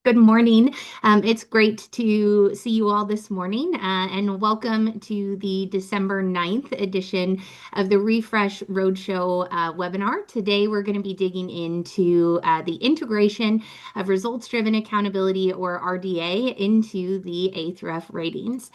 Good morning. It's great to see you all this morning, and welcome to the December 9th edition of the Refresh Roadshow webinar. Today, we're going to be digging into the integration of results-driven accountability, or RDA, into the A through F ratings.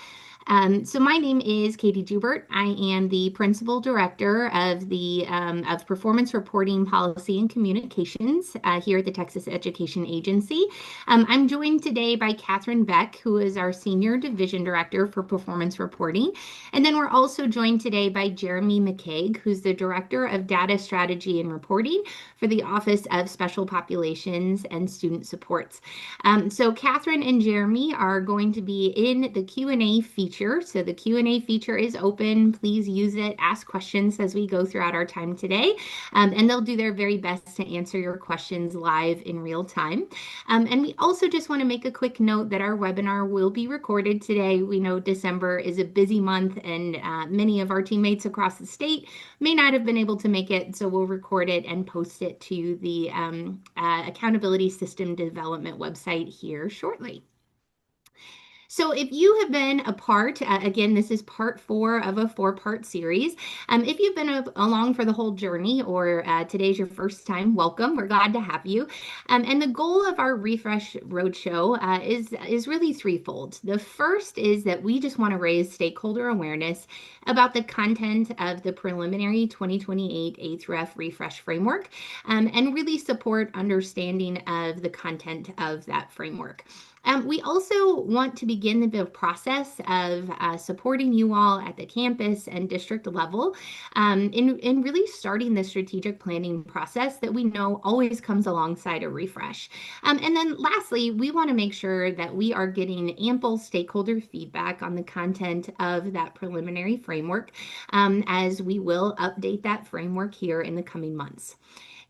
So my name is Katie Jubert. I am the Principal Director of the of Performance Reporting Policy and Communications here at the Texas Education Agency. I'm joined today by Catherine Beck, who is our Senior Division Director for Performance Reporting. And then we're also joined today by Jeremy McCaig, who's the Director of Data Strategy and Reporting for the Office of Special Populations and Student Supports. So Catherine and Jeremy are going to be in the Q&A feature. So the Q&A feature is open. Please use it. Ask questions as we go throughout our time today. And they'll do their very best to answer your questions live in real time. And we also just want to make a quick note that our webinar will be recorded today. We know December is a busy month and many of our teammates across the state may not have been able to make it, so we'll record it and post it to the Accountability System Development website here shortly. So if you have been a part, again, this is part 4 of a 4-part series. If you've been along for the whole journey or today's your first time, welcome. We're glad to have you. And the goal of our Refresh Roadshow is really threefold. The first is that we just want to raise stakeholder awareness about the content of the preliminary 2028 A through F refresh framework and really support understanding of the content of that framework. We also want to begin the process of supporting you all at the campus and district level in really starting the strategic planning process that we know always comes alongside a refresh. And then lastly, we want to make sure that we are getting ample stakeholder feedback on the content of that preliminary framework as we will update that framework here in the coming months.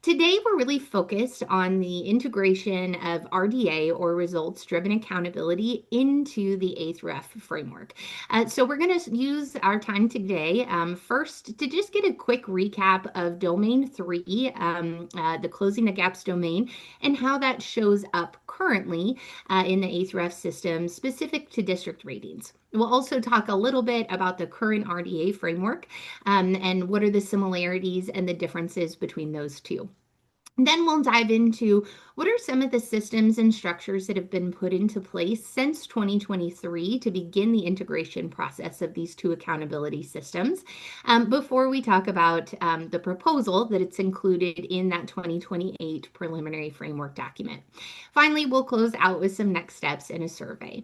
Today, we're really focused on the integration of RDA, or results-driven accountability, into the A through F framework. So we're going to use our time today first to just get a quick recap of Domain 3, the Closing the Gaps domain, and how that shows up currently in the A through F system specific to district ratings. We'll also talk a little bit about the current RDA framework and what are the similarities and the differences between those two. Then we'll dive into what are some of the systems and structures that have been put into place since 2023 to begin the integration process of these two accountability systems before we talk about the proposal that it's included in that 2028 preliminary framework document. Finally, we'll close out with some next steps and a survey.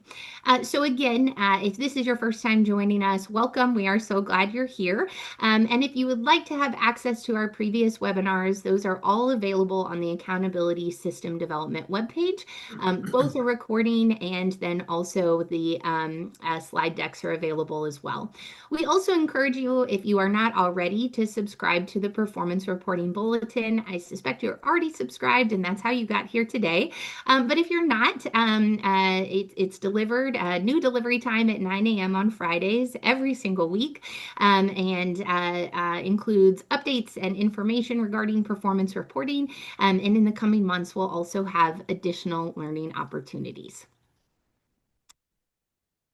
So again, if this is your first time joining us, welcome. We are so glad you're here. And if you would like to have access to our previous webinars, those are all available on the Accountability System Development webpage. Both are recording, and then also the slide decks are available as well. We also encourage you, if you are not already, to subscribe to the Performance Reporting Bulletin. I suspect you're already subscribed, and that's how you got here today. But if you're not, it's delivered, new delivery time at 9 a.m. on Fridays every single week, and includes updates and information regarding performance reporting. And in the coming months, we'll also have additional learning opportunities.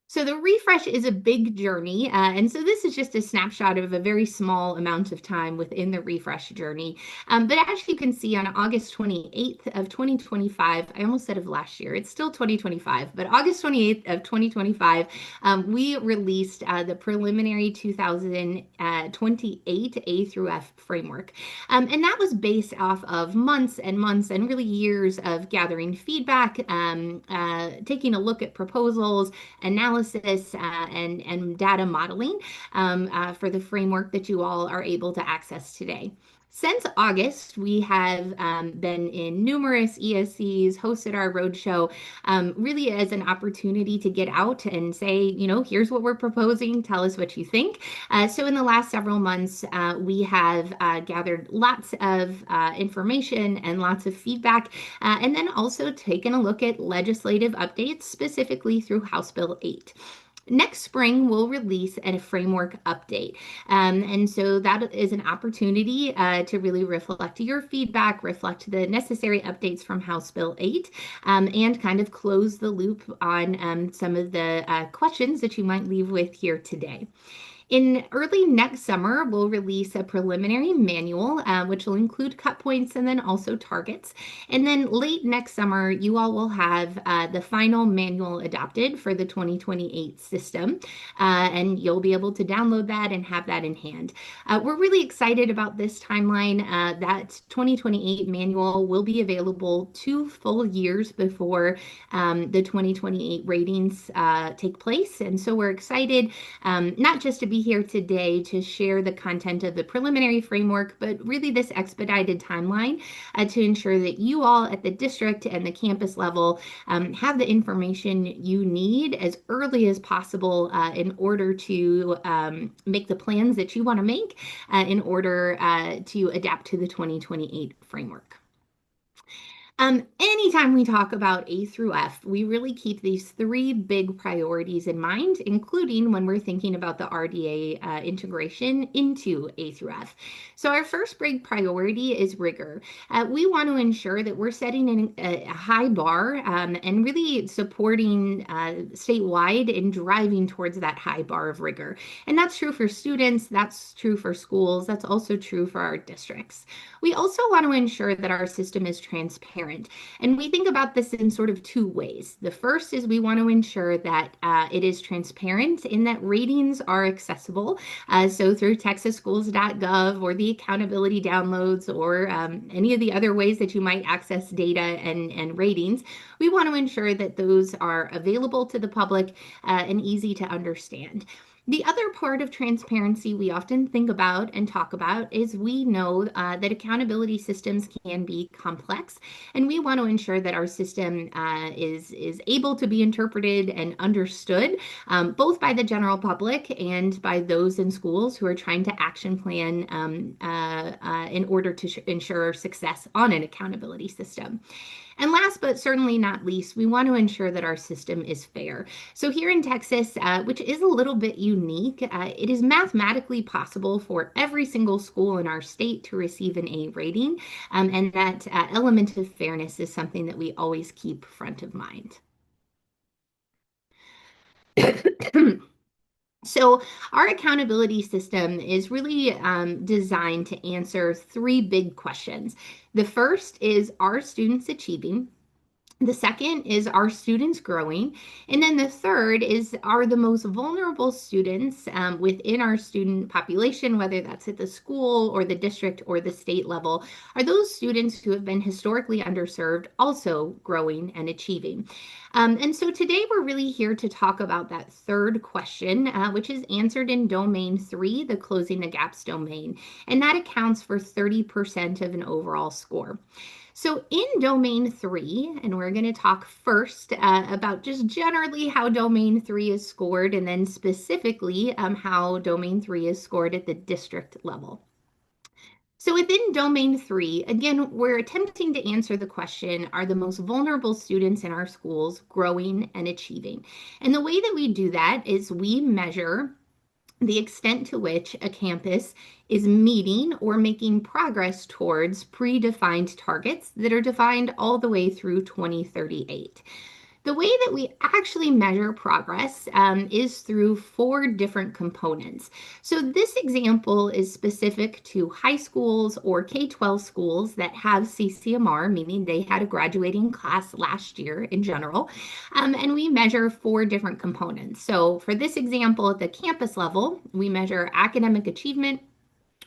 So the refresh is a big journey, and so this is just a snapshot of a very small amount of time within the refresh journey. But as you can see, on August 28th of 2025, I almost said of last year, it's still 2025, but August 28th of 2025, we released the preliminary 2028 A through F framework. And that was based off of months and months and really years of gathering feedback, taking a look at proposals, analysis, and data modeling for the framework that you all are able to access today. Since August, we have been in numerous ESCs, hosted our roadshow, really as an opportunity to get out and say, you know, here's what we're proposing, tell us what you think. So in the last several months, we have gathered lots of information and lots of feedback, and then also taken a look at legislative updates, specifically through House Bill 8. Next spring, we'll release a framework update. And so that is an opportunity to really reflect your feedback, reflect the necessary updates from House Bill 8, and kind of close the loop on some of the questions that you might leave with here today. In early next summer, we'll release a preliminary manual, which will include cut points and then also targets. And then late next summer, you all will have the final manual adopted for the 2028 system. And you'll be able to download that and have that in hand. We're really excited about this timeline. That 2028 manual will be available 2 full years before the 2028 ratings take place. And so we're excited not just to be here today to share the content of the preliminary framework, but really this expedited timeline to ensure that you all at the district and the campus level have the information you need as early as possible in order to make the plans that you want to make in order to adapt to the 2028 framework. Anytime we talk about A through F, we really keep these three big priorities in mind, including when we're thinking about the RDA integration into A through F. So our first big priority is rigor. We want to ensure that we're setting a high bar and really supporting statewide and driving towards that high bar of rigor. And that's true for students, that's true for schools, that's also true for our districts. We also want to ensure that our system is transparent. And we think about this in sort of two ways. The first is we want to ensure that it is transparent in that ratings are accessible. So through texasschools.gov or the accountability downloads or any of the other ways that you might access data and ratings, we want to ensure that those are available to the public and easy to understand. The other part of transparency we often think about and talk about is we know that accountability systems can be complex, and we want to ensure that our system is able to be interpreted and understood both by the general public and by those in schools who are trying to action plan in order to ensure success on an accountability system. And last but certainly not least, we want to ensure that our system is fair. So here in Texas, which is a little bit unique, it is mathematically possible for every single school in our state to receive an A rating, and that element of fairness is something that we always keep front of mind. So our accountability system is really designed to answer three big questions. The first is, are students achieving? The second is, are students growing? And then the third is, are the most vulnerable students within our student population, whether that's at the school or the district or the state level, are those students who have been historically underserved also growing and achieving? And so today we're really here to talk about that third question, which is answered in domain 3, the closing the gaps domain. And that accounts for 30% of an overall score. So in domain 3, and we're going to talk first about just generally how domain 3 is scored, and then specifically how domain 3 is scored at the district level. So within domain 3, again, we're attempting to answer the question, are the most vulnerable students in our schools growing and achieving? And the way that we do that is we measure the extent to which a campus is meeting or making progress towards predefined targets that are defined all the way through 2038. The way that we actually measure progress is through 4 different components. So this example is specific to high schools or K-12 schools that have CCMR, meaning they had a graduating class last year in general. And we measure 4 different components. So for this example, at the campus level, we measure academic achievement,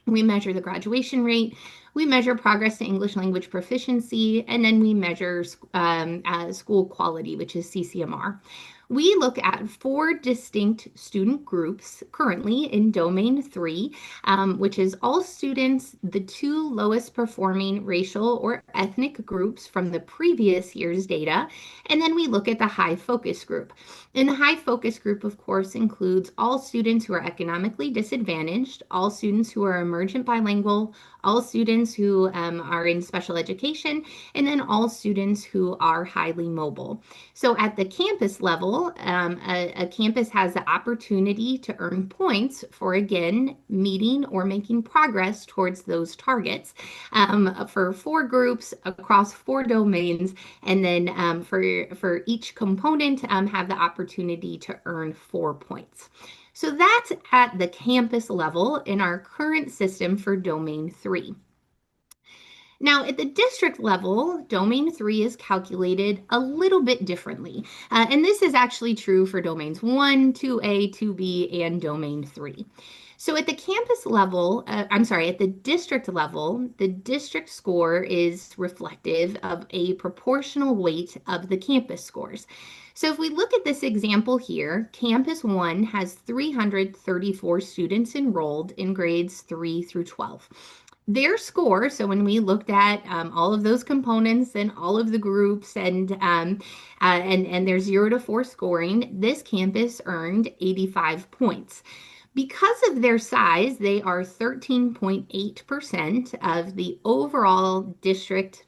we measure the graduation rate, we measure progress to English language proficiency, and then we measure school quality, which is CCMR. We look at 4 distinct student groups currently in domain 3, which is all students, the 2 lowest performing racial or ethnic groups from the previous year's data, and then we look at the high focus group. And the high focus group, of course, includes all students who are economically disadvantaged, all students who are emergent bilingual, all students students who are in special education, and then all students who are highly mobile. So at the campus level, a campus has the opportunity to earn points for, again, meeting or making progress towards those targets for four groups across four domains, and then for each component, have the opportunity to earn 4 points. So that's at the campus level in our current system for Domain 3. Now, at the district level, Domain 3 is calculated a little bit differently. And this is actually true for Domains 1, 2A, 2B, and Domain 3. So at the campus level, I'm sorry, at the district level, the district score is reflective of a proportional weight of the campus scores. So if we look at this example here, Campus 1 has 334 students enrolled in grades 3 through 12. Their score, so when we looked at all of those components and all of the groups and their 0 to 4 scoring, this campus earned 85 points. Because of their size, they are 13.8% of the overall district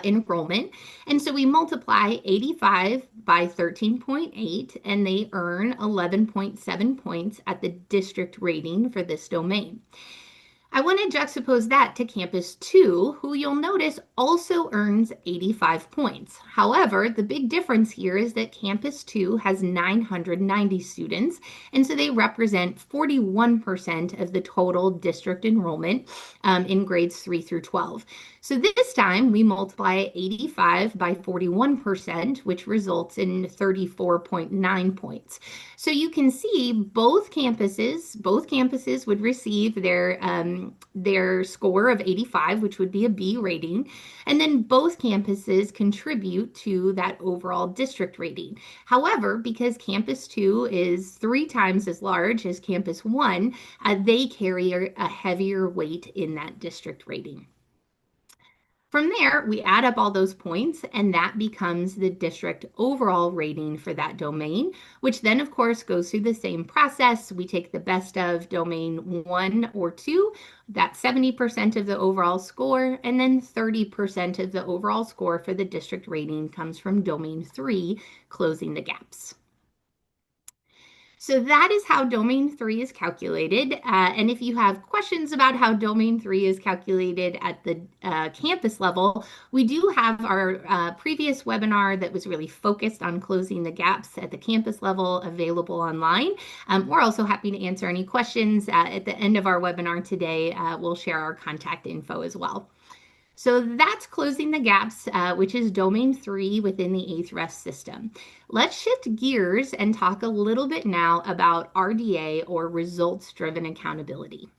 enrollment. And so we multiply 85 by 13.8, and they earn 11.7 points at the district rating for this domain. I want to juxtapose that to Campus 2, who you'll notice also earns 85 points. However, the big difference here is that Campus 2 has 990 students, and so they represent 41% of the total district enrollment in grades 3 through 12. So this time we multiply 85 by 41%, which results in 34.9 points. So you can see both campuses would receive their score of 85, which would be a B rating, and then both campuses contribute to that overall district rating. However, because Campus 2 is 3 times as large as Campus 1, they carry a heavier weight in that district rating. From there, we add up all those points, and that becomes the district overall rating for that domain, which then, of course, goes through the same process. We take the best of domain 1 or 2, that's 70% of the overall score, and then 30% of the overall score for the district rating comes from domain 3, closing the gaps. So that is how Domain 3 is calculated. And if you have questions about how Domain 3 is calculated at the campus level, we do have our previous webinar that was really focused on closing the gaps at the campus level available online. We're also happy to answer any questions. At the end of our webinar today, we'll share our contact info as well. So that's closing the gaps, which is Domain 3 within the Ahrefs system. Let's shift gears and talk a little bit now about RDA, or results-driven accountability.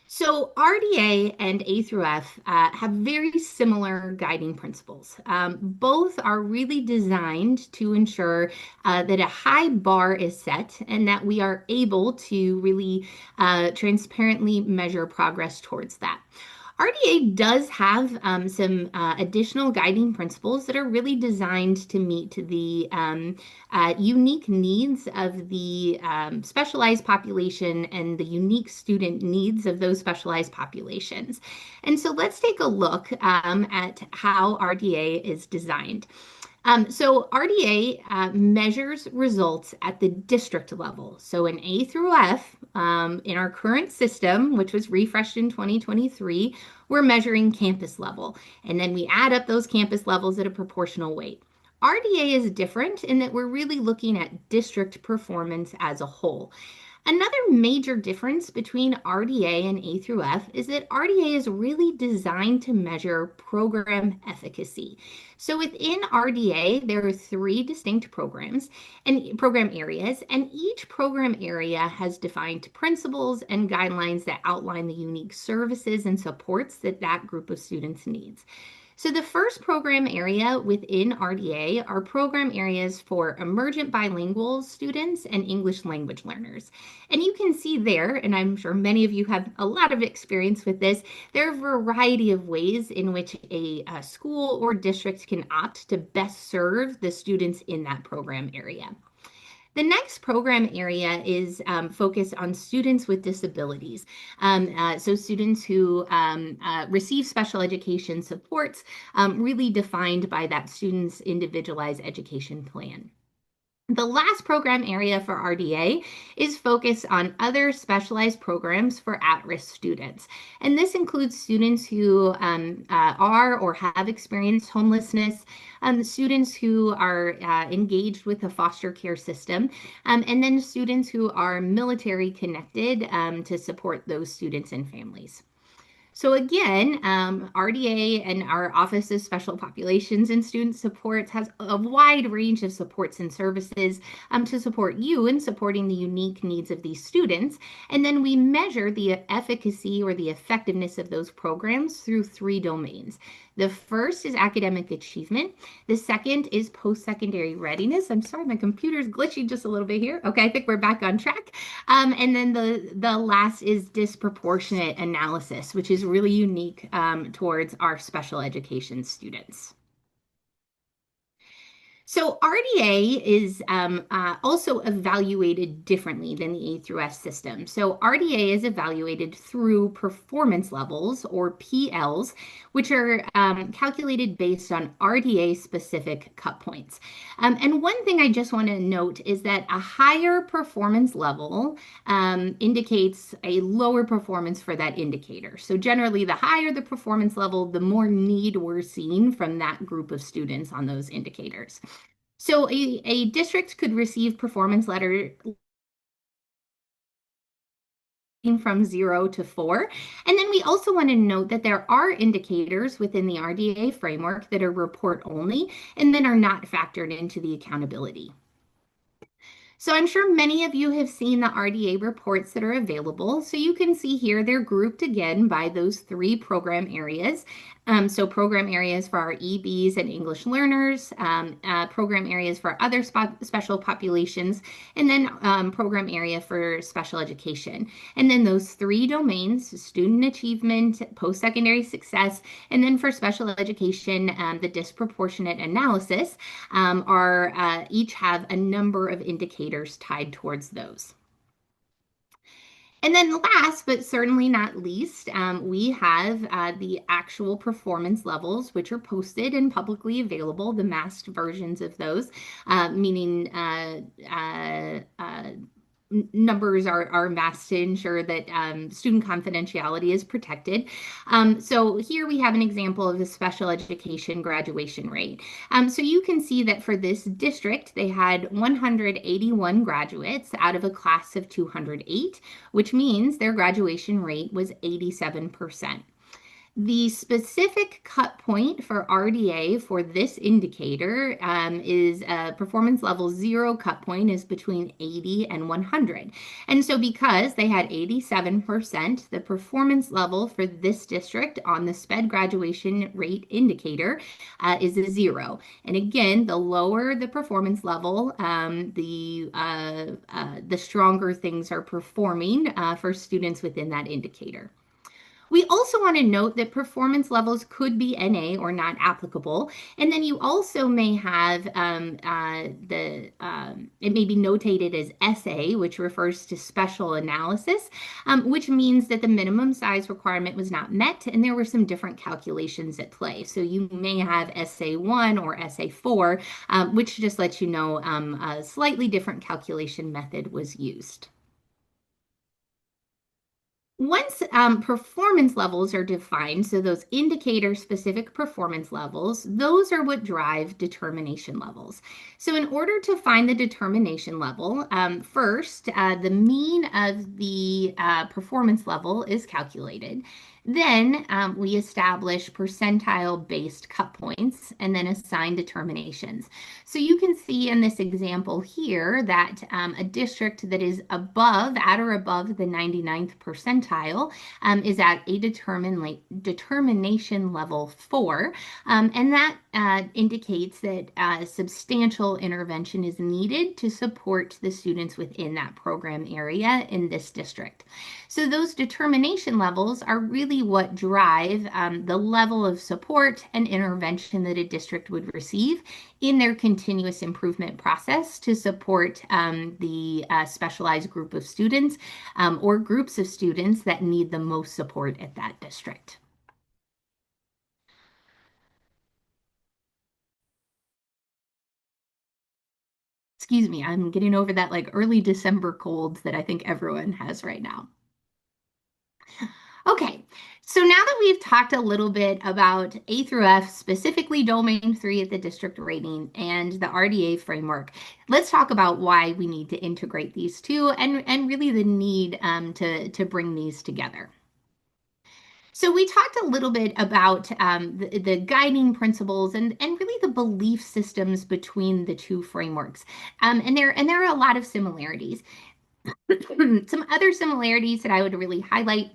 So RDA and A through F have very similar guiding principles. Both are really designed to ensure that a high bar is set and that we are able to really transparently measure progress towards that. RDA does have some additional guiding principles that are really designed to meet the unique needs of the specialized population and the unique student needs of those specialized populations. And so let's take a look at how RDA is designed. So RDA measures results at the district level. So in A through F, in our current system, which was refreshed in 2023, we're measuring campus level. And then we add up those campus levels at a proportional weight. RDA is different in that we're really looking at district performance as a whole. Another major difference between RDA and A through F is that RDA is really designed to measure program efficacy. So within RDA, there are 3 distinct programs and program areas, and each program area has defined principles and guidelines that outline the unique services and supports that that group of students needs. So the first program area within RDA are program areas for emergent bilingual students and English language learners. And you can see there, and I'm sure many of you have a lot of experience with this, there are a variety of ways in which a school or district can opt to best serve the students in that program area. The next program area is focused on students with disabilities. So students who receive special education supports, really defined by that student's individualized education plan. The last program area for RDA is focused on other specialized programs for at-risk students. And this includes students who are or have experienced homelessness, students who are engaged with the foster care system, and then students who are military connected to support those students and families. So again, RDA and our Office of Special Populations and Student Supports has a wide range of supports and services to support you in supporting the unique needs of these students. And then we measure the efficacy or the effectiveness of those programs through three domains. The first is academic achievement. The second is post-secondary readiness. I'm sorry, my computer's glitching just a little bit here. Okay, I think we're back on track. And then the last is disproportionate analysis, which is really unique towards our special education students. So RDA is also evaluated differently than the A through S system. So RDA is evaluated through performance levels, or PLs, which are calculated based on RDA specific cut points. And one thing I just want to note is that a higher performance level indicates a lower performance for that indicator. So generally, the higher the performance level, the more need we're seeing from that group of students on those indicators. So a district could receive performance letter from 0 to 4. And then we also want to note that there are indicators within the RDA framework that are report only and then are not factored into the accountability. So I'm sure many of you have seen the RDA reports that are available. So you can see here they're grouped again by those three program areas. So program areas for our EBs and English learners, program areas for other special populations, and then program area for special education. And then those three domains, student achievement, post-secondary success, and then for special education, the disproportionate analysis are each have a number of indicators tied towards those. And then last, but certainly not least, we have the actual performance levels, which are posted and publicly available, the masked versions of those, meaning numbers are masked to ensure that student confidentiality is protected. So here we have an example of the special education graduation rate. So you can see that for this district, they had 181 graduates out of a class of 208, which means their graduation rate was 87%. The specific cut point for RDA for this indicator is performance level 0 cut point is between 80 and 100. And so because they had 87%, the performance level for this district on the SPED graduation rate indicator is a 0. And again, the lower the performance level, the stronger things are performing for students within that indicator. We also want to note that performance levels could be NA or not applicable. And then you also may have it may be notated as SA, which refers to special analysis, which means that the minimum size requirement was not met and there were some different calculations at play. So you may have SA1 or SA4, which just lets you know a slightly different calculation method was used. Once performance levels are defined, so those indicator-specific performance levels, those are what drive determination levels. So in order to find the determination level, first, the mean of the performance level is calculated. Then we establish percentile-based cut points and then assign determinations. So you can see in this example here that a district that is at or above the 99th percentile is at a determination level 4. And that indicates that substantial intervention is needed to support the students within that program area in this district. So those determination levels are really really what drive the level of support and intervention that a district would receive in their continuous improvement process to support the specialized group of students or groups of students that need the most support at that district. Excuse me, I'm getting over that like early December cold that I think everyone has right now. Okay, so now that we've talked a little bit about A through F, specifically Domain 3 at the district rating and the RDA framework, let's talk about why we need to integrate these two and really the need to bring these together. So we talked a little bit about the guiding principles and really the belief systems between the two frameworks. And there are a lot of similarities. Some other similarities that I would really highlight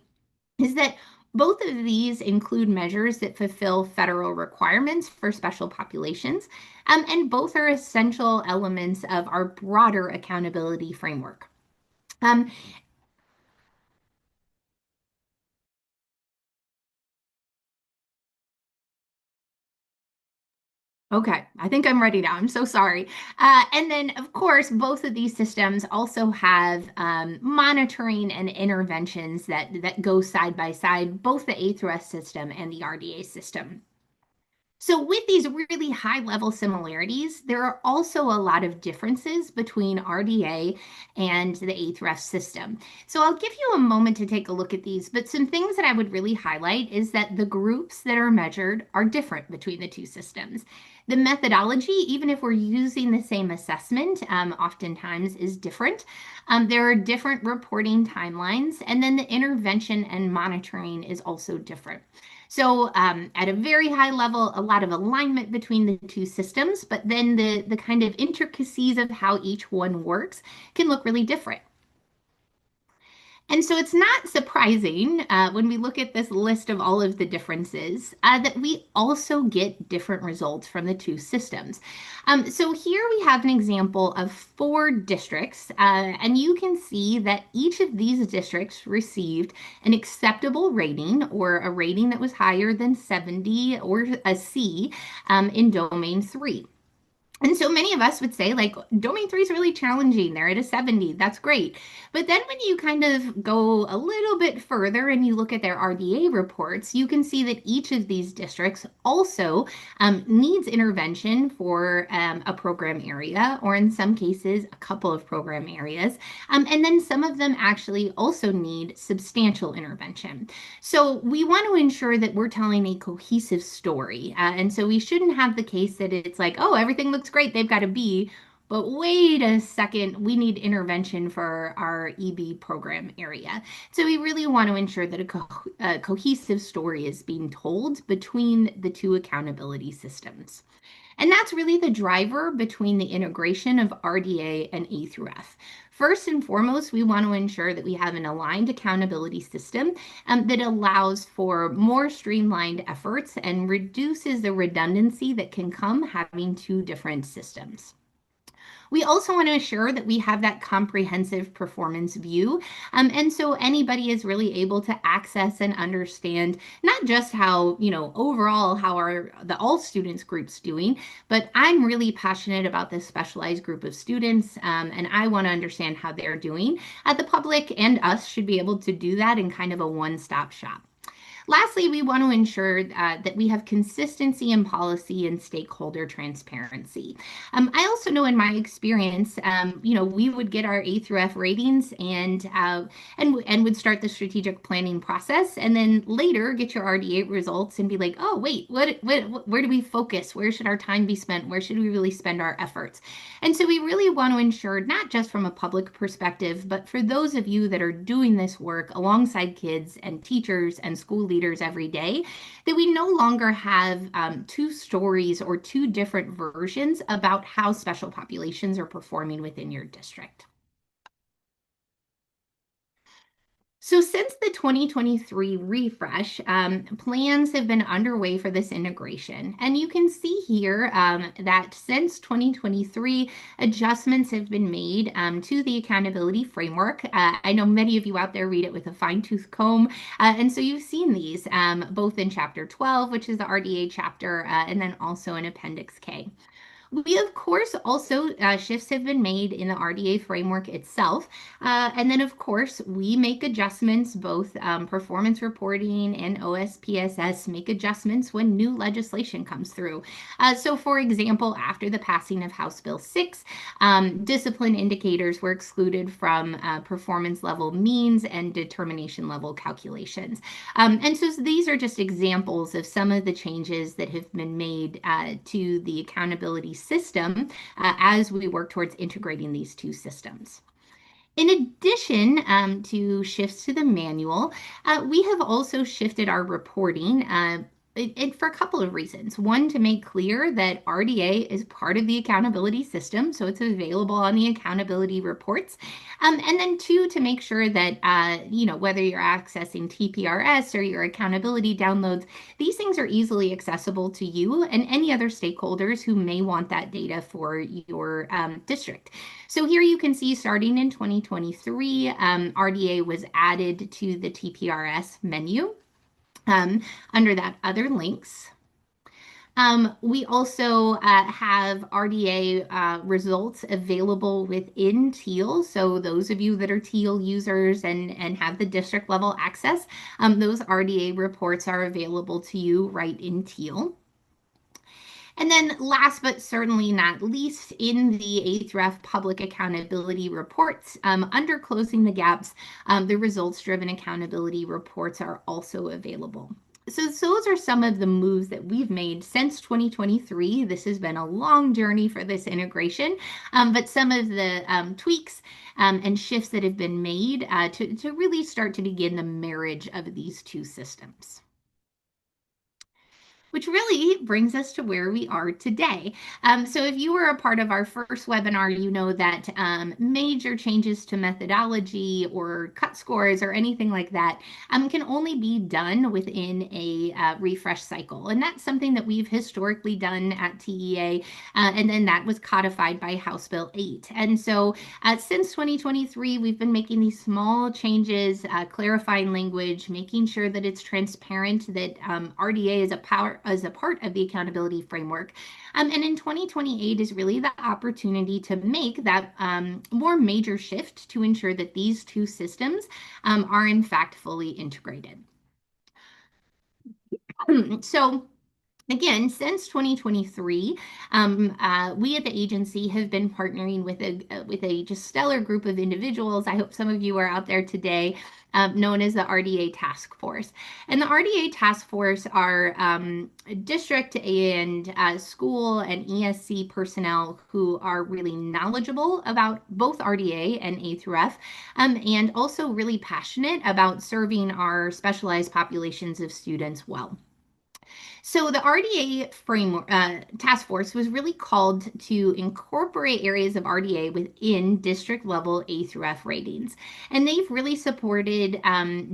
is that both of these include measures that fulfill federal requirements for special populations, and both are essential elements of our broader accountability framework. Um, okay, I think I'm ready now. I'm so sorry. And then, of course, both of these systems also have monitoring and interventions that go side by side, both the A through S system and the RDA system. So, with these really high level similarities, there are also a lot of differences between RDA and the A through F system. So, I'll give you a moment to take a look at these, but some things that I would really highlight is that the groups that are measured are different between the two systems. The methodology, even if we're using the same assessment, oftentimes is different. There are different reporting timelines, and then the intervention and monitoring is also different. So, at a very high level, a lot of alignment between the two systems, but then the kind of intricacies of how each one works can look really different. And so it's not surprising when we look at this list of all of the differences that we also get different results from the two systems. So here we have an example of four districts, and you can see that each of these districts received an acceptable rating or a rating that was higher than 70 or a C in domain 3. And so many of us would say, like, domain 3 is really challenging. They're at a 70. That's great. But then when you kind of go a little bit further and you look at their RDA reports, you can see that each of these districts also needs intervention for a program area, or in some cases, a couple of program areas. And then some of them actually also need substantial intervention. So we want to ensure that we're telling a cohesive story. And so we shouldn't have the case that it's like, oh, everything looks great, they've got a B. But wait a second, we need intervention for our EB program area. So we really want to ensure that a cohesive story is being told between the two accountability systems. And that's really the driver between the integration of RDA and A through F. First and foremost, we want to ensure that we have an aligned accountability system that allows for more streamlined efforts and reduces the redundancy that can come having two different systems. We also want to assure that we have that comprehensive performance view. And so anybody is really able to access and understand not just how, overall, how are the all students groups doing, but I'm really passionate about this specialized group of students, and I want to understand how they're doing. The public and us should be able to do that in kind of a one-stop shop. Lastly, we want to ensure that we have consistency in policy and stakeholder transparency. I also know in my experience, we would get our A through F ratings and would start the strategic planning process, and then later get your RDA results and be like, oh wait, where do we focus? Where should our time be spent? Where should we really spend our efforts? And so we really want to ensure, not just from a public perspective, but for those of you that are doing this work alongside kids and teachers and school leaders every day, that we no longer have two stories or two different versions about how special populations are performing within your district. So, since the 2023 refresh, plans have been underway for this integration. And you can see here that since 2023, adjustments have been made to the accountability framework. I know many of you out there read it with a fine-tooth comb. And so you've seen these both in Chapter 12, which is the RDA chapter, and then also in Appendix K. We, of course, also shifts have been made in the RDA framework itself. And then, of course, we make adjustments, both performance reporting and OSPSS make adjustments when new legislation comes through. So, for example, after the passing of House Bill 6, discipline indicators were excluded from performance level means and determination level calculations. And so these are just examples of some of the changes that have been made to the accountability system as we work towards integrating these two systems. In addition to shifts to the manual, we have also shifted our reporting for a couple of reasons. One, to make clear that RDA is part of the accountability system, so it's available on the accountability reports. And then two, to make sure that, whether you're accessing TPRS or your accountability downloads, these things are easily accessible to you and any other stakeholders who may want that data for your district. So here you can see starting in 2023, RDA was added to the TPRS menu under that other links. We also have RDA results available within Teal. So those of you that are Teal users and have the district level access, those RDA reports are available to you right in Teal. And then last but certainly not least, in the 8th Ref public accountability reports, under closing the gaps, the results-driven accountability reports are also available. So those are some of the moves that we've made since 2023. This has been a long journey for this integration, but some of the tweaks and shifts that have been made to really start to begin the marriage of these two systems. Which really brings us to where we are today. So if you were a part of our first webinar, you know that major changes to methodology or cut scores or anything like that can only be done within a refresh cycle. And that's something that we've historically done at TEA, and then that was codified by House Bill 8. And so since 2023, we've been making these small changes, clarifying language, making sure that it's transparent, that RDA is a part of the accountability framework. And in 2028 is really the opportunity to make that more major shift to ensure that these two systems are in fact fully integrated. So again, since 2023, we at the agency have been partnering with a just stellar group of individuals. I hope some of you are out there today, known as the RDA Task Force. And the RDA Task Force are district and school and ESC personnel who are really knowledgeable about both RDA and A through F, and also really passionate about serving our specialized populations of students well. So the RDA framework task force was really called to incorporate areas of RDA within district level A through F ratings. And they've really supported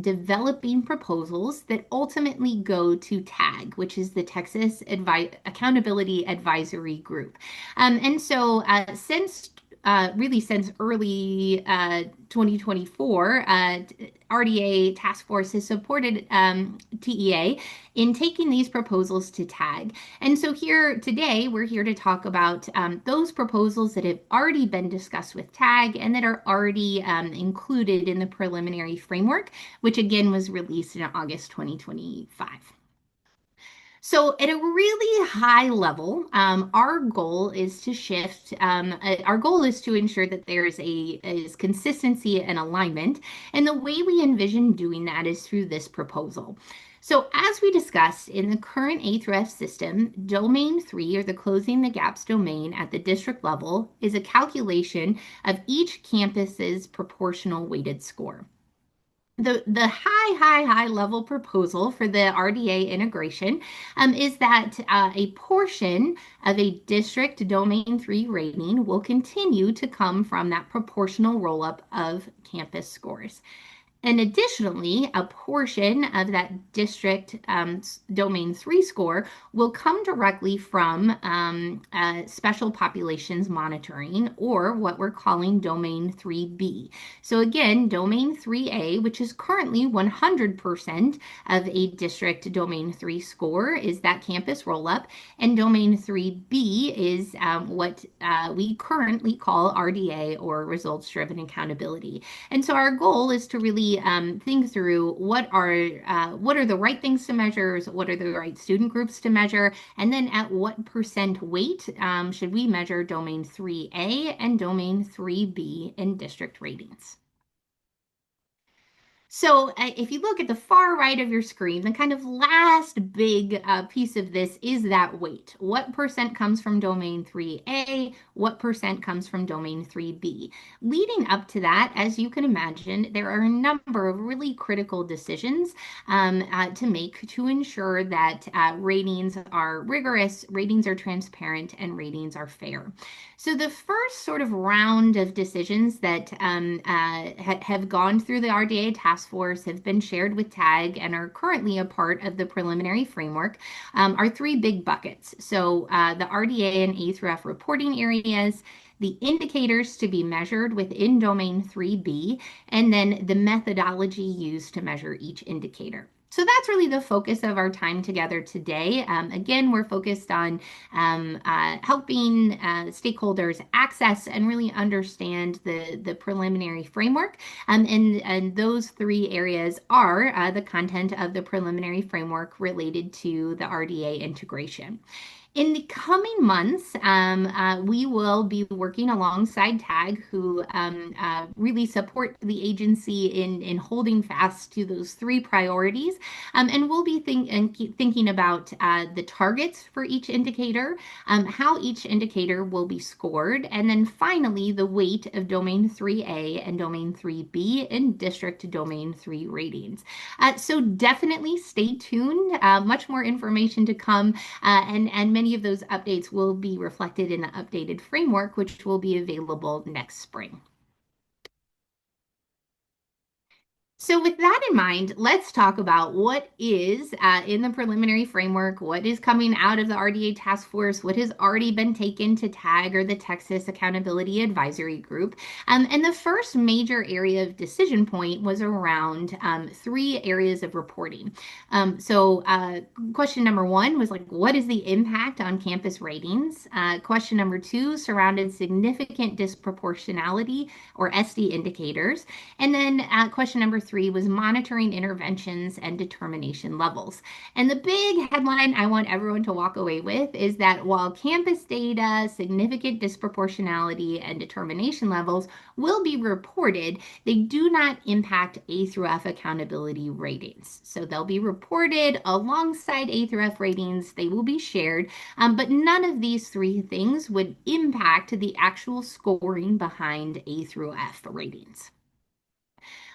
developing proposals that ultimately go to TAG, which is the Texas Accountability Advisory Group. And so really since early 2024, RDA Task Force has supported TEA in taking these proposals to TAG. And so here today, we're here to talk about those proposals that have already been discussed with TAG and that are already included in the preliminary framework, which again was released in August 2025. So at a really high level, our goal is to shift. Our goal is to ensure that there is consistency and alignment. And the way we envision doing that is through this proposal. So as we discussed in the current A through F system, Domain 3, or the Closing the Gaps domain at the district level, is a calculation of each campus's proportional weighted score. The high level proposal for the RDA integration is that a portion of a district domain 3 rating will continue to come from that proportional roll up of campus scores. And additionally, a portion of that district domain 3 score will come directly from special populations monitoring, or what we're calling domain 3B. So again, domain 3A, which is currently 100% of a district domain 3 score, is that campus roll up. And domain 3B is what we currently call RDA, or results driven accountability. And so our goal is to really think through what are the right things to measure, what are the right student groups to measure, and then at what percent weight should we measure domain 3A and domain 3B in district ratings. So if you look at the far right of your screen, the kind of last big piece of this is that weight. What percent comes from domain 3A? What percent comes from domain 3B? Leading up to that, as you can imagine, there are a number of really critical decisions to make to ensure that ratings are rigorous, ratings are transparent, and ratings are fair. So the first sort of round of decisions that have gone through the RDA task force, have been shared with TAG, and are currently a part of the preliminary framework are three big buckets. So the RDA and A through F reporting areas, the indicators to be measured within domain 3B, and then the methodology used to measure each indicator. So that's really the focus of our time together today. Again, we're focused on helping stakeholders access and really understand the preliminary framework. And those three areas are the content of the preliminary framework related to the RDA integration. In the coming months, we will be working alongside TAG, who really support the agency in holding fast to those three priorities. And we'll be thinking about the targets for each indicator, how each indicator will be scored, and then finally the weight of domain 3A and domain 3B in district domain 3 ratings. So definitely stay tuned. Much more information to come, and many of those updates will be reflected in the updated framework, which will be available next spring. So with that in mind, let's talk about what is in the preliminary framework, what is coming out of the RDA task force, what has already been taken to TAG, or the Texas Accountability Advisory Group. And the first major area of decision point was around three areas of reporting. So question number one was like, what is the impact on campus ratings? Question number two surrounded significant disproportionality, or SD indicators. And then question number three was monitoring interventions and determination levels. And the big headline I want everyone to walk away with is that while campus data, significant disproportionality, and determination levels will be reported, they do not impact A through F accountability ratings. So they'll be reported alongside A through F ratings, they will be shared, but none of these three things would impact the actual scoring behind A through F ratings.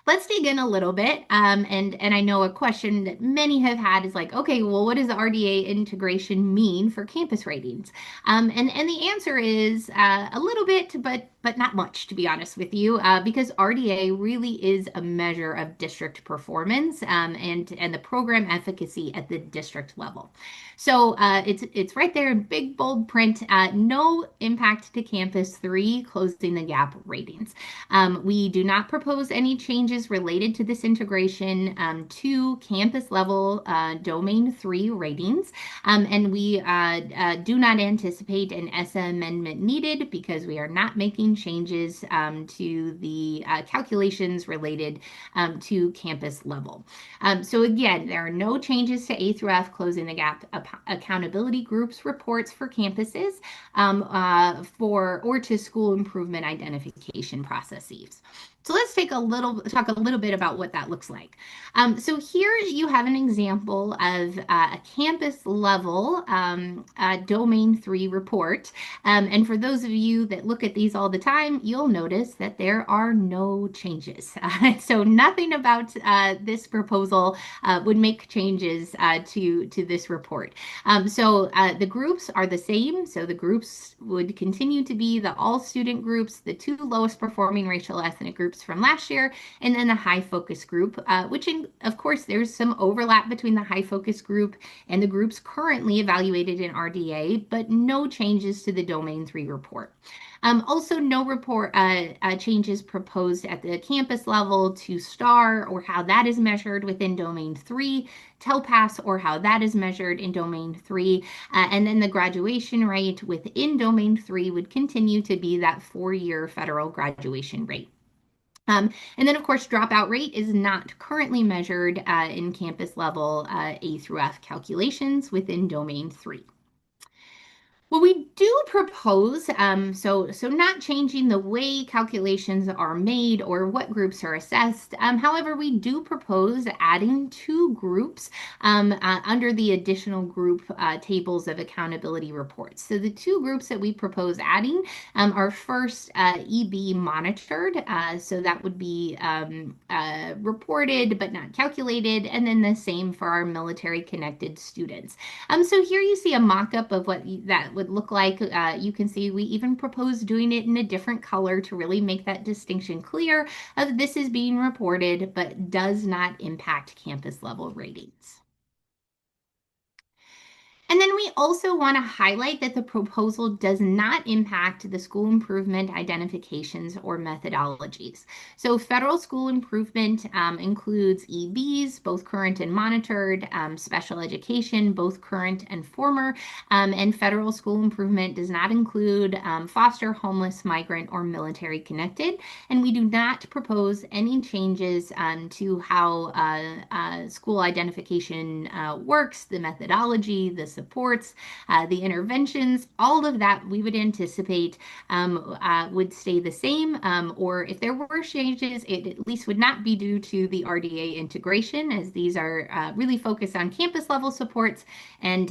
Let's dig in a little bit. And I know a question that many have had is like, okay, well, what does the RDA integration mean for campus ratings? And the answer is a little bit, but not much, to be honest with you, because RDA really is a measure of district performance and the program efficacy at the district level. So it's right there in big bold print. No impact to Campus 3 closing the gap ratings. We do not propose any changes related to this integration to campus level domain 3 ratings. And we do not anticipate an ESSA amendment needed because we are not making changes to the calculations related to campus level. So again, there are no changes to A through F closing the gap accountability groups reports for campuses or to school improvement identification processes. So let's talk a little bit about what that looks like. So here you have an example of a campus level domain 3 report. And for those of you that look at these all the time, you'll notice that there are no changes. So nothing about this proposal would make changes to this report. The groups are the same. So the groups would continue to be the all student groups, the two lowest performing racial ethnic groups from last year, and then the high focus group, of course, there's some overlap between the high focus group and the groups currently evaluated in RDA, but no changes to the Domain 3 report. Also, no report changes proposed at the campus level to STAR or how that is measured within Domain 3, TELPAS or how that is measured in Domain 3, and then the graduation rate within Domain 3 would continue to be that 4-year federal graduation rate. And then, of course, dropout rate is not currently measured in campus level A through F calculations within Domain 3. Well, we do propose, so not changing the way calculations are made or what groups are assessed. However, we do propose adding two groups under the additional group tables of accountability reports. So the two groups that we propose adding are first EB monitored, so that would be reported but not calculated, and then the same for our military connected students. So here you see a mock-up of what that would look like. You can see we even propose doing it in a different color to really make that distinction clear of this is being reported but does not impact campus level ratings. And then we also want to highlight that the proposal does not impact the school improvement identifications or methodologies. So federal school improvement includes EBs, both current and monitored, special education, both current and former, and federal school improvement does not include foster, homeless, migrant, or military connected. And we do not propose any changes to how school identification works, the methodology, the supports, the interventions, all of that we would anticipate would stay the same, or if there were changes, it at least would not be due to the RDA integration, as these are really focused on campus level supports, and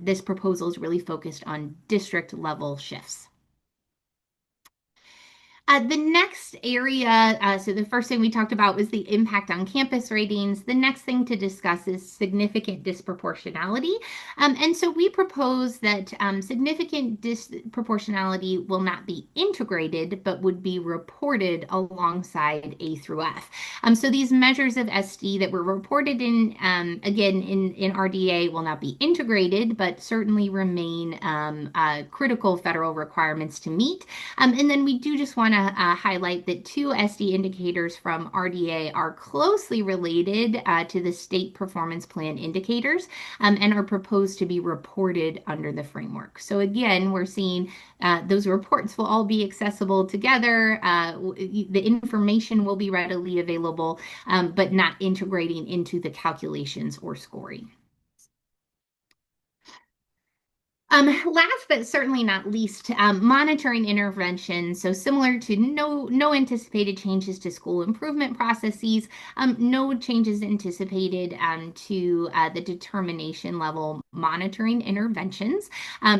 this proposal is really focused on district level shifts. The next area, so the first thing we talked about was the impact on campus ratings. The next thing to discuss is significant disproportionality. And so we propose that significant disproportionality will not be integrated, but would be reported alongside A through F. So these measures of SD that were reported in, again, in RDA will not be integrated, but certainly remain critical federal requirements to meet. And then we do just want to highlight that two SD indicators from RDA are closely related to the state performance plan indicators and are proposed to be reported under the framework. So again, we're seeing those reports will all be accessible together. The information will be readily available, but not integrating into the calculations or scoring. Last but certainly not least, monitoring interventions. So similar to no anticipated changes to school improvement processes, no changes anticipated to the determination level monitoring interventions.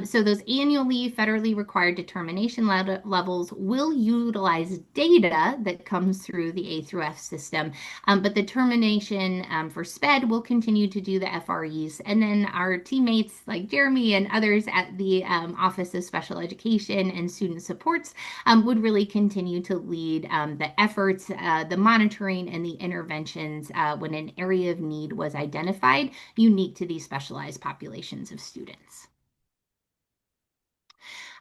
So those annually federally required determination levels will utilize data that comes through the A through F system, but the determination for SPED will continue to do the FREs, and then our teammates like Jeremy and others at the Office of Special Education and Student Supports would really continue to lead the efforts, the monitoring, and the interventions when an area of need was identified unique to these specialized populations of students.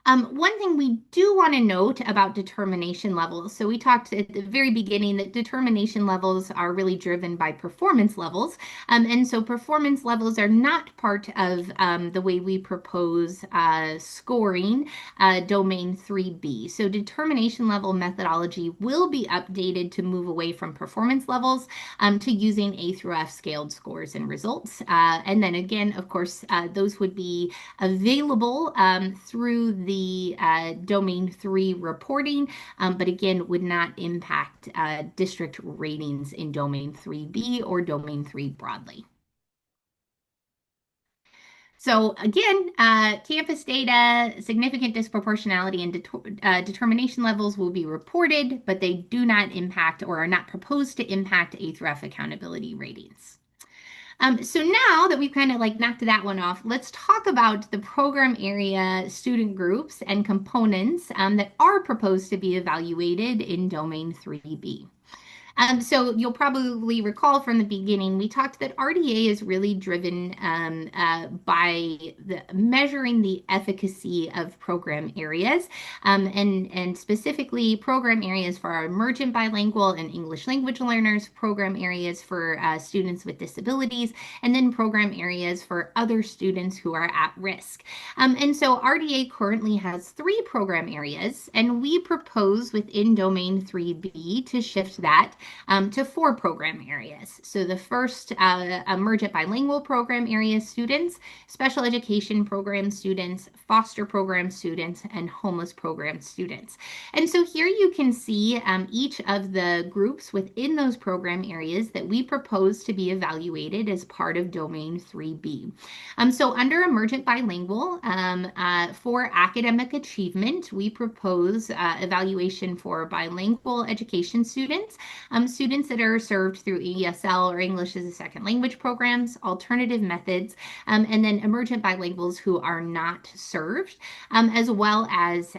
One thing we do want to note about determination levels, so we talked at the very beginning that determination levels are really driven by performance levels. And so performance levels are not part of the way we propose scoring Domain 3B. So determination level methodology will be updated to move away from performance levels to using A through F scaled scores and results. And then again, of course, those would be available through the Domain 3 reporting, but again, would not impact district ratings in Domain 3B or Domain 3 broadly. So again, campus data, significant disproportionality and determination levels will be reported, but they do not impact or are not proposed to impact A through F accountability ratings. So now that we've kind of like knocked that one off, let's talk about the program area student groups and components that are proposed to be evaluated in Domain 3B. So you'll probably recall from the beginning, we talked that RDA is really driven by measuring the efficacy of program areas, and specifically program areas for our emergent bilingual and English language learners, program areas for students with disabilities, and then program areas for other students who are at risk. And so RDA currently has three program areas, and we propose within Domain 3B to shift that to four program areas. So the first, emergent bilingual program area students, special education program students, foster program students, and homeless program students. And so here you can see each of the groups within those program areas that we propose to be evaluated as part of Domain 3B. So under emergent bilingual, for academic achievement, we propose evaluation for bilingual education students, students that are served through ESL or English as a second language programs, alternative methods, and then emergent bilinguals who are not served, as well as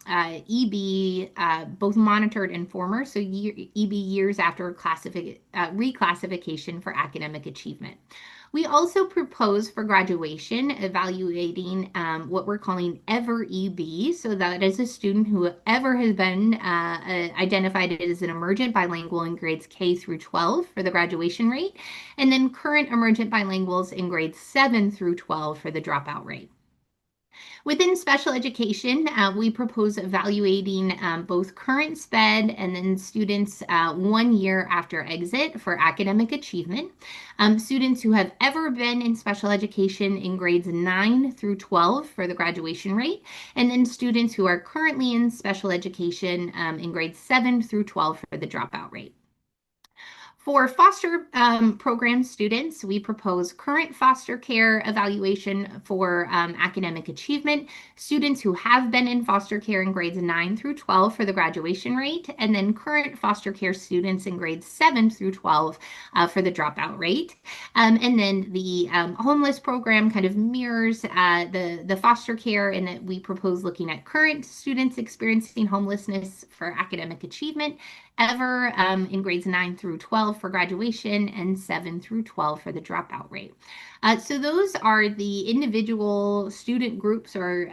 EB, both monitored and former, so EB years after reclassification for academic achievement. We also propose for graduation evaluating what we're calling Ever EB. So that is a student who ever has been identified as an emergent bilingual in grades K through 12 for the graduation rate, and then current emergent bilinguals in grades 7 through 12 for the dropout rate. Within special education, we propose evaluating both current SPED and then students 1 year after exit for academic achievement. Students who have ever been in special education in grades 9 through 12 for the graduation rate, and then students who are currently in special education in grades 7 through 12 for the dropout rate. For foster program students, we propose current foster care evaluation for academic achievement, students who have been in foster care in grades 9 through 12 for the graduation rate, and then current foster care students in grades 7 through 12 for the dropout rate. And then the homeless program kind of mirrors the foster care in that we propose looking at current students experiencing homelessness for academic achievement, ever in grades 9 through 12 for graduation, and 7 through 12 for the dropout rate. So those are the individual student groups or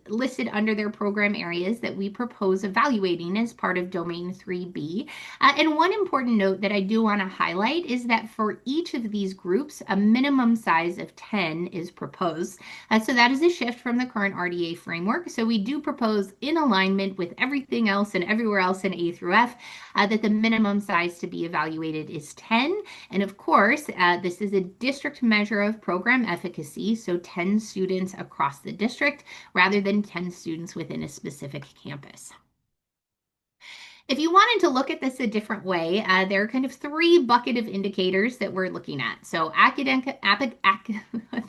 listed under their program areas that we propose evaluating as part of Domain 3B. And one important note that I do want to highlight is that for each of these groups, a minimum size of 10 is proposed. So that is a shift from the current RDA framework. So we do propose in alignment with everything else and everywhere else in A through F that the minimum size to be evaluated is 10. And of course, this is a district measure of program efficacy, so 10 students across the district rather than 10 students within a specific campus. If you wanted to look at this a different way, there are kind of three bucket of indicators that we're looking at. So that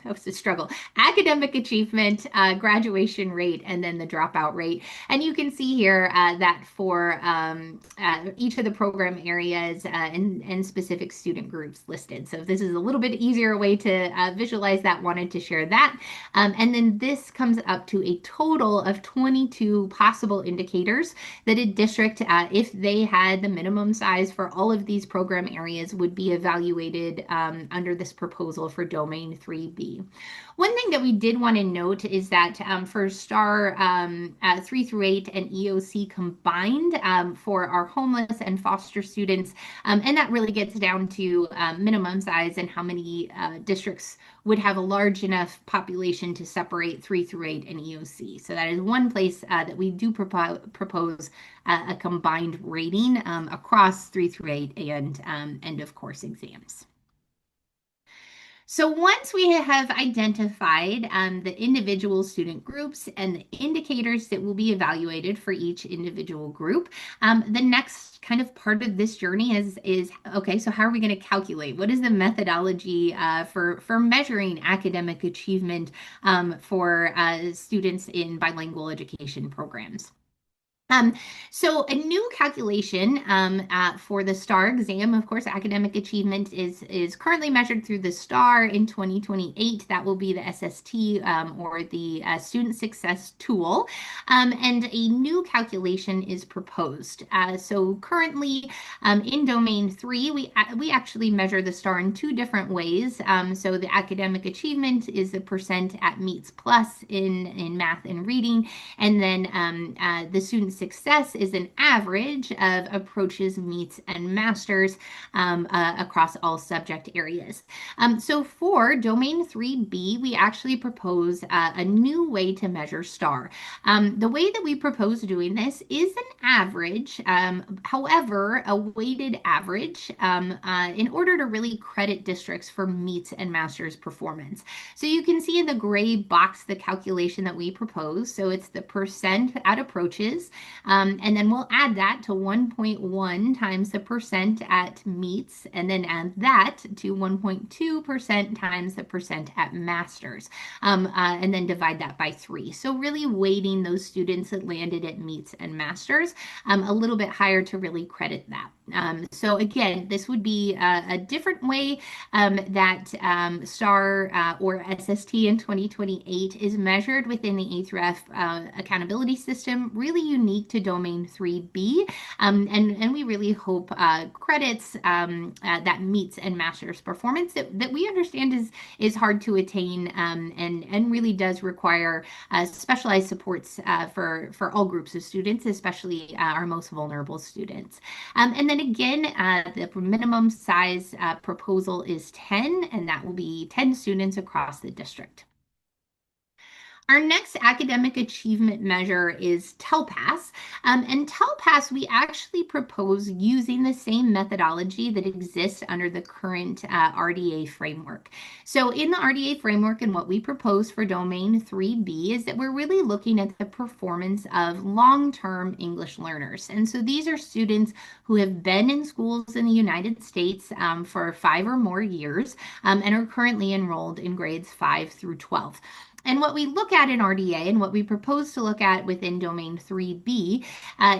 was a struggle. Academic achievement, graduation rate, and then the dropout rate. And you can see here that for each of the program areas and specific student groups listed. So if this is a little bit easier way to visualize that, wanted to share that. And then this comes up to a total of 22 possible indicators that a district, if they had the minimum size for all of these program areas, would be evaluated under this proposal for Domain 3B. One thing that we did want to note is that for STAR 3 through 8 and EOC combined for our homeless and foster students, and that really gets down to minimum size and how many districts would have a large enough population to separate 3 through 8 and EOC. So that is one place that we do propose a combined rating across 3 through 8 and end of course exams. So once we have identified the individual student groups and the indicators that will be evaluated for each individual group, the next kind of part of this journey is okay. So how are we going to calculate? What is the methodology for measuring academic achievement for students in bilingual education programs? Um, so a new calculation for the STAR exam, of course, academic achievement is currently measured through the STAR in 2028. That will be the SST or the Student Success Tool. And a new calculation is proposed. So currently in Domain 3, we actually measure the STAR in two different ways. So the academic achievement is the percent at meets plus in math and reading, and then the student success is an average of approaches, meets, and masters across all subject areas. So for Domain 3B, we actually propose a new way to measure STAR. The way that we propose doing this is an average, however, a weighted average in order to really credit districts for meets and masters performance. So you can see in the gray box the calculation that we propose. So it's the percent at approaches, and then we'll add that to 1.1 times the percent at meets, and then add that to 1.2% times the percent at masters, and then divide that by 3. So really weighting those students that landed at meets and masters a little bit higher to really credit that. So again, this would be a different way that STAR or SST in 2028 is measured within the A-F accountability system, really unique to Domain 3B. And we really hope credits that meets and masters performance that we understand is hard to attain and really does require specialized supports for all groups of students, especially our most vulnerable students. And then again, the minimum size proposal is 10, and that will be 10 students across the district. Our next academic achievement measure is TELPAS. And TELPAS, we actually propose using the same methodology that exists under the current RDA framework. So in the RDA framework and what we propose for Domain 3B is that we're really looking at the performance of long-term English learners. And so these are students who have been in schools in the United States for 5 or more years and are currently enrolled in grades 5 through 12. And what we look at in RDA and what we propose to look at within Domain 3B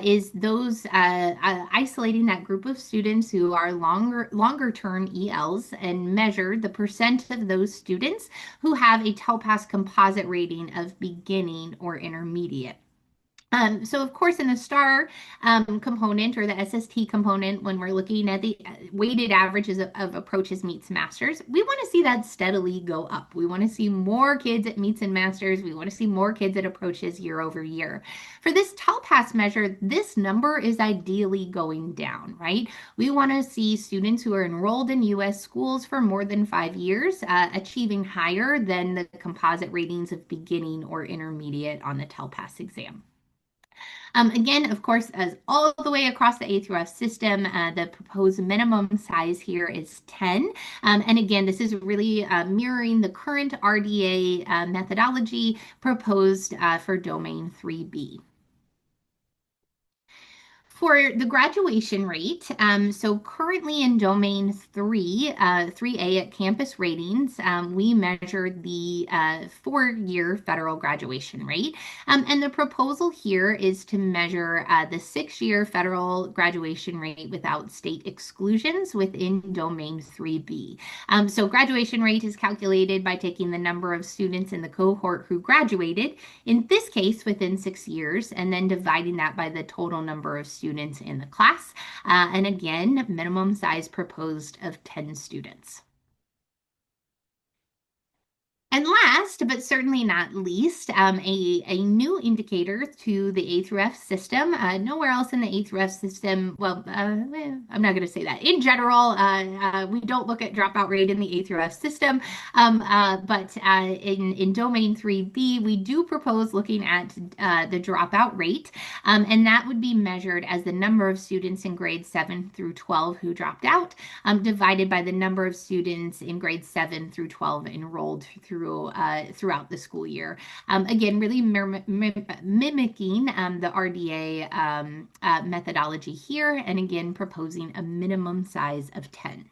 is those isolating that group of students who are longer term ELs and measure the percent of those students who have a TELPAS composite rating of beginning or intermediate. So of course, in the STAR component or the SST component, when we're looking at the weighted averages of approaches, meets, masters, we want to see that steadily go up. We want to see more kids at meets and masters. We want to see more kids at approaches year over year. For this TELPAS measure, this number is ideally going down, right? We want to see students who are enrolled in U.S. schools for more than 5 years achieving higher than the composite ratings of beginning or intermediate on the TELPAS exam. Again, of course, as all the way across the A-F system, the proposed minimum size here is 10. And again, this is really mirroring the current RDA methodology proposed for Domain 3B. For the graduation rate, so currently in Domain 3, 3A at campus ratings, we measure the 4-year federal graduation rate. And the proposal here is to measure the 6-year federal graduation rate without state exclusions within Domain 3B. So graduation rate is calculated by taking the number of students in the cohort who graduated, in this case within 6 years, and then dividing that by the total number of students in the class. And again, minimum size proposed of 10 students. And last, but certainly not least, a new indicator to the A through F system. Nowhere else in the A through F system, well, I'm not going to say that. In general, we don't look at dropout rate in the A through F system, but in Domain 3B, we do propose looking at the dropout rate, and that would be measured as the number of students in grades 7 through 12 who dropped out, divided by the number of students in grades 7 through 12 enrolled throughout the school year. Again, really mimicking the RDA methodology here, and again, proposing a minimum size of 10.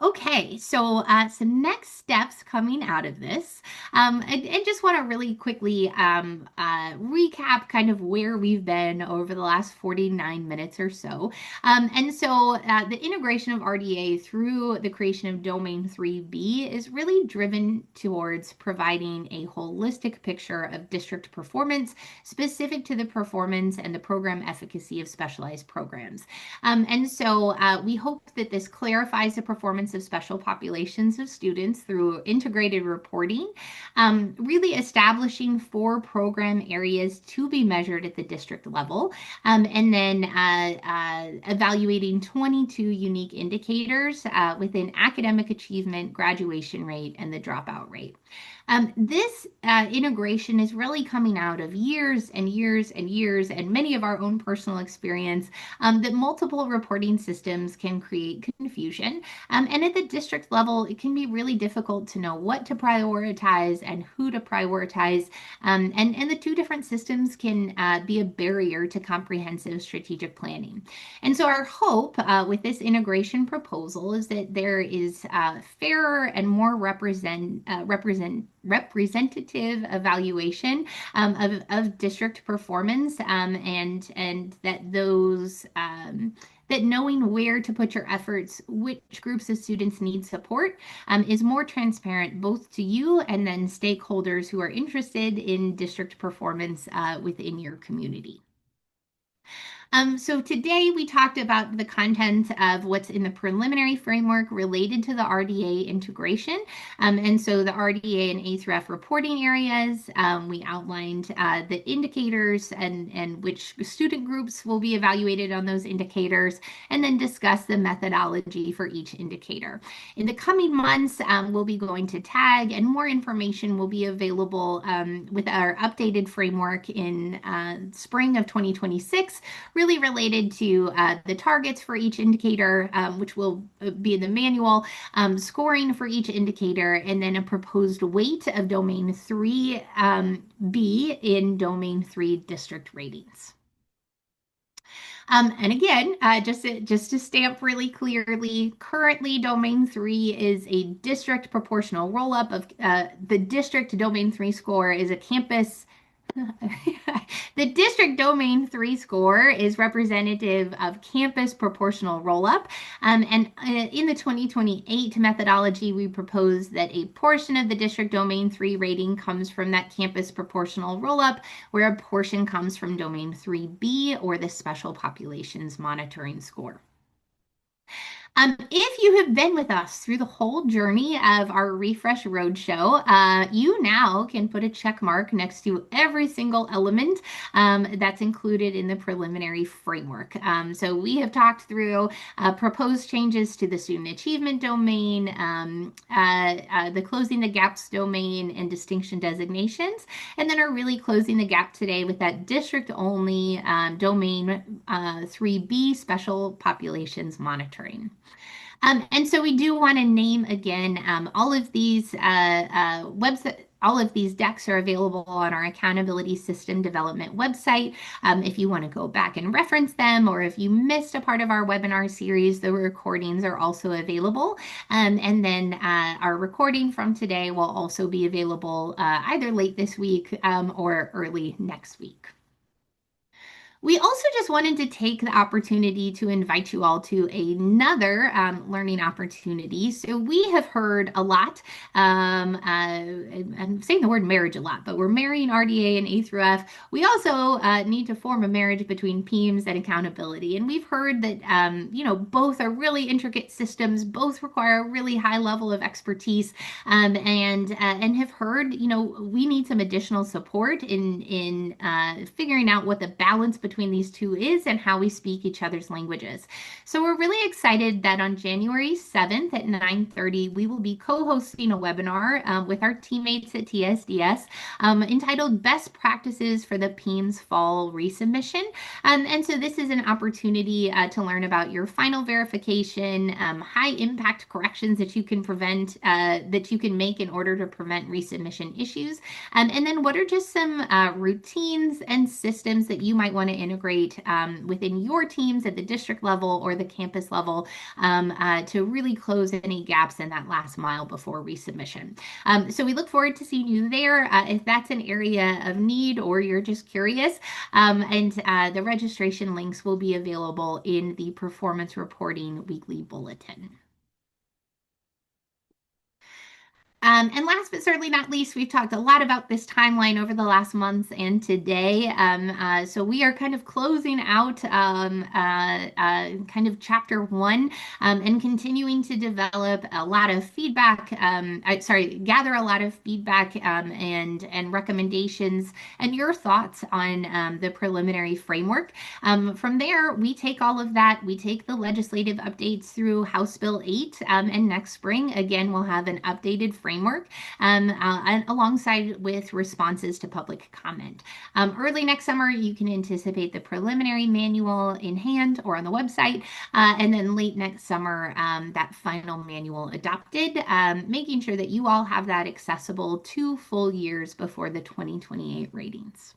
Okay, so some next steps coming out of this. I just want to really quickly recap kind of where we've been over the last 49 minutes or so. The integration of RDA through the creation of Domain 3B is really driven towards providing a holistic picture of district performance specific to the performance and the program efficacy of specialized programs. We hope that this clarifies the performance of special populations of students through integrated reporting, really establishing 4 program areas to be measured at the district level, and then evaluating 22 unique indicators within academic achievement, graduation rate, and the dropout rate. This integration is really coming out of years and years and years, and many of our own personal experience, that multiple reporting systems can create confusion. And at the district level, it can be really difficult to know what to prioritize and who to prioritize. And the two different systems can be a barrier to comprehensive strategic planning. And so our hope with this integration proposal is that there is fairer and more representative evaluation of district performance, and that knowing where to put your efforts, which groups of students need support, is more transparent both to you and then stakeholders who are interested in district performance within your community. So today we talked about the content of what's in the preliminary framework related to the RDA integration. And so the RDA and A through F reporting areas, we outlined the indicators and which student groups will be evaluated on those indicators, and then discuss the methodology for each indicator. In the coming months, we'll be going to TAG, and more information will be available with our updated framework in spring of 2026, really related to the targets for each indicator, which will be in the manual, scoring for each indicator, and then a proposed weight of Domain 3B in Domain 3 district ratings. And again, just to stamp really clearly, currently Domain 3 is a district proportional roll-up of the district Domain 3 score is a campus. The district Domain 3 score is representative of campus proportional roll-up. In the 2028 methodology, we propose that a portion of the district Domain 3 rating comes from that campus proportional roll-up, where a portion comes from Domain 3B, or the special populations monitoring score. If you have been with us through the whole journey of our Refresh Roadshow, you now can put a check mark next to every single element that's included in the preliminary framework. So we have talked through proposed changes to the student achievement domain, the closing the gaps domain, and distinction designations, and then are really closing the gap today with that district only Domain 3B special populations monitoring. And so we do want to name again all of these websites. All of these decks are available on our Accountability System Development website. If you want to go back and reference them, or if you missed a part of our webinar series, the recordings are also available. And then our recording from today will also be available either late this week or early next week. We also just wanted to take the opportunity to invite you all to another learning opportunity. So we have heard a lot. I'm saying the word marriage a lot, but we're marrying RDA and A through F. We also need to form a marriage between PEMS and accountability. And we've heard that, both are really intricate systems, both require a really high level of expertise, and have heard, we need some additional support in figuring out what the balance between these two is and how we speak each other's languages. So we're really excited that on January 7th at 9:30 we will be co-hosting a webinar with our teammates at TSDS entitled "Best Practices for the PEMS Fall Resubmission." And so this is an opportunity to learn about your final verification, high impact corrections that you can prevent, that you can make in order to prevent resubmission issues. And then what are just some routines and systems that you might want to integrate within your teams at the district level or the campus level to really close any gaps in that last mile before resubmission. So we look forward to seeing you there if that's an area of need or you're just curious. And the registration links will be available in the performance reporting weekly bulletin. And last but certainly not least, we've talked a lot about this timeline over the last months and today. So we are kind of closing out kind of chapter one and continuing to develop a lot of feedback. Gather a lot of feedback and recommendations and your thoughts on the preliminary framework. From there, we take all of that. We take the legislative updates through House Bill 8, and next spring, again, we'll have an updated framework and alongside with responses to public comment. Early next summer, you can anticipate the preliminary manual in hand or on the website, and then late next summer, that final manual adopted, making sure that you all have that accessible 2 full years before the 2028 ratings.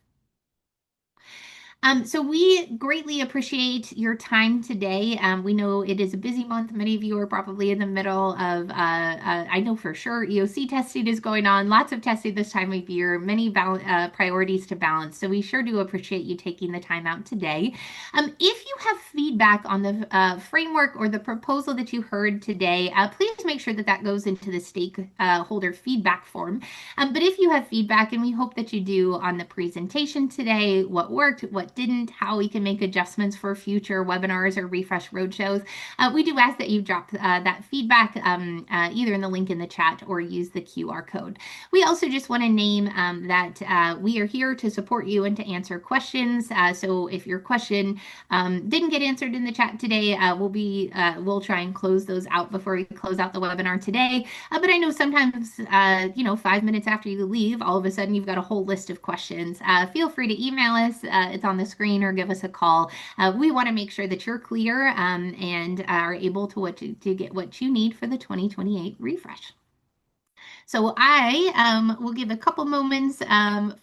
So we greatly appreciate your time today. We know it is a busy month. Many of you are probably in the middle of, I know for sure, EOC testing is going on. Lots of testing this time of year. Many priorities to balance. So we sure do appreciate you taking the time out today. If you have feedback on the framework or the proposal that you heard today, please make sure that that goes into the stakeholder feedback form. But if you have feedback, and we hope that you do on the presentation today, what worked, what didn't, how we can make adjustments for future webinars or refresh roadshows, we do ask that you drop that feedback either in the link in the chat or use the QR code. We also just want to name that we are here to support you and to answer questions. So if your question didn't get answered in the chat today, we'll try and close those out before we close out the webinar today. But I know sometimes 5 minutes after you leave, all of a sudden you've got a whole list of questions. Feel free to email us. It's on the screen, or give us a call. We want to make sure that you're clear and are able to get what you need for the 2028 refresh. So I will give a couple moments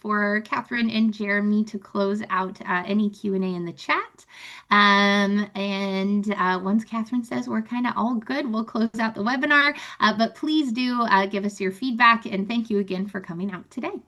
for Catherine and Jeremy to close out any Q&A in the chat. And once Catherine says we're kind of all good, we'll close out the webinar. But please do give us your feedback, and thank you again for coming out today.